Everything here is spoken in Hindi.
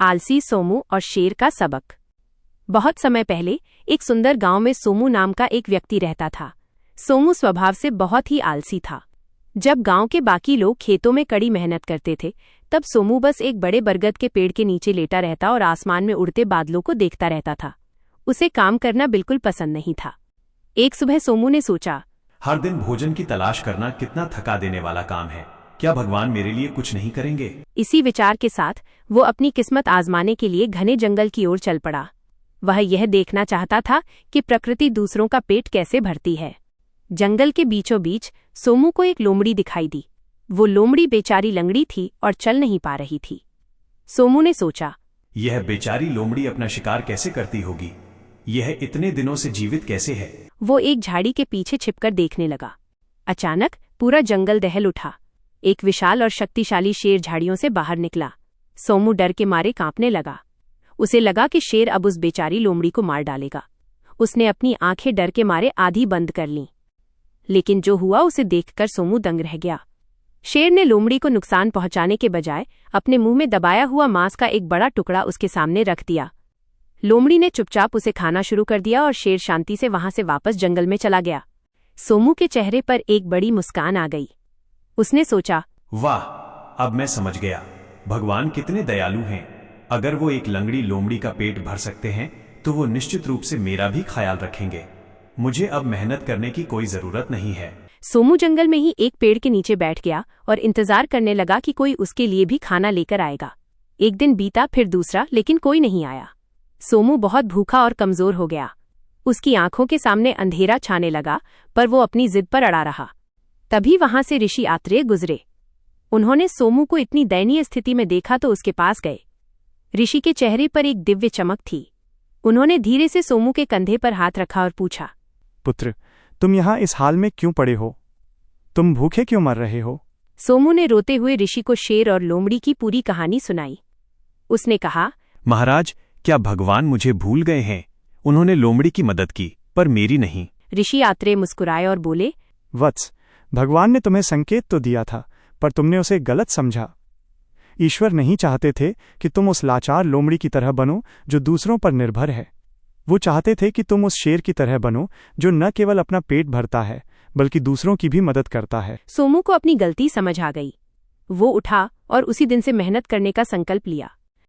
आलसी सोमू और शेर का सबक। बहुत समय पहले एक सुंदर गांव में सोमू नाम का एक व्यक्ति रहता था। सोमू स्वभाव से बहुत ही आलसी था। जब गांव के बाकी लोग खेतों में कड़ी मेहनत करते थे, तब सोमू बस एक बड़े बरगद के पेड़ के नीचे लेटा रहता और आसमान में उड़ते बादलों को देखता रहता था। उसे काम करना बिल्कुल पसंद नहीं था। एक सुबह सोमू ने सोचा, हर दिन भोजन की तलाश करना कितना थका देने वाला काम है। क्या भगवान मेरे लिए कुछ नहीं करेंगे? इसी विचार के साथ वो अपनी किस्मत आजमाने के लिए घने जंगल की ओर चल पड़ा। वह यह देखना चाहता था कि प्रकृति दूसरों का पेट कैसे भरती है। जंगल के बीचों बीच सोमू को एक लोमड़ी दिखाई दी। वो लोमड़ी बेचारी लंगड़ी थी और चल नहीं पा रही थी। सोमू ने सोचा, यह बेचारी लोमड़ी अपना शिकार कैसे करती होगी? यह इतने दिनों से जीवित कैसे है? वो एक झाड़ी के पीछे छिपकर देखने लगा। अचानक पूरा जंगल दहल उठा। एक विशाल और शक्तिशाली शेर झाड़ियों से बाहर निकला। सोमू डर के मारे कांपने लगा। उसे लगा कि शेर अब उस बेचारी लोमड़ी को मार डालेगा। उसने अपनी आंखें डर के मारे आधी बंद कर लीं। लेकिन जो हुआ उसे देखकर सोमू दंग रह गया। शेर ने लोमड़ी को नुकसान पहुंचाने के बजाय अपने मुंह में दबाया हुआ मांस का एक बड़ा टुकड़ा उसके सामने रख दिया। लोमड़ी ने चुपचाप उसे खाना शुरू कर दिया और शेर शांति से वहां से वापस जंगल में चला गया। सोमू के चेहरे पर एक बड़ी मुस्कान आ गई। उसने सोचा, वाह, अब मैं समझ गया, भगवान कितने दयालु हैं। अगर वो एक लंगड़ी लोमड़ी का पेट भर सकते हैं तो वो निश्चित रूप से मेरा भी ख्याल रखेंगे। मुझे अब मेहनत करने की कोई जरूरत नहीं है। सोमू जंगल में ही एक पेड़ के नीचे बैठ गया और इंतजार करने लगा कि कोई उसके लिए भी खाना लेकर आएगा। एक दिन बीता, फिर दूसरा, लेकिन कोई नहीं आया। सोमू बहुत भूखा और कमजोर हो गया। उसकी आंखों के सामने अंधेरा छाने लगा, पर वो अपनी जिद पर अड़ा रहा। तभी वहां से ऋषि आत्रेय गुजरे। उन्होंने सोमू को इतनी दयनीय स्थिति में देखा तो उसके पास गए। ऋषि के चेहरे पर एक दिव्य चमक थी। उन्होंने धीरे से सोमू के कंधे पर हाथ रखा और पूछा, पुत्र, तुम यहाँ इस हाल में क्यों पड़े हो? तुम भूखे क्यों मर रहे हो? सोमू ने रोते हुए ऋषि को शेर और लोमड़ी की पूरी कहानी सुनाई। उसने कहा, महाराज, क्या भगवान मुझे भूल गए हैं? उन्होंने लोमड़ी की मदद की, पर मेरी नहीं। ऋषि आत्रेय मुस्कुराए और बोले, वत्स, भगवान ने तुम्हें संकेत तो दिया था, पर तुमने उसे गलत समझा। ईश्वर नहीं चाहते थे कि तुम उस लाचार लोमड़ी की तरह बनो जो दूसरों पर निर्भर है। वो चाहते थे कि तुम उस शेर की तरह बनो जो न केवल अपना पेट भरता है बल्कि दूसरों की भी मदद करता है। सोमू को अपनी गलती समझ आ गई। वो उठा और उसी दिन से मेहनत करने का संकल्प लिया।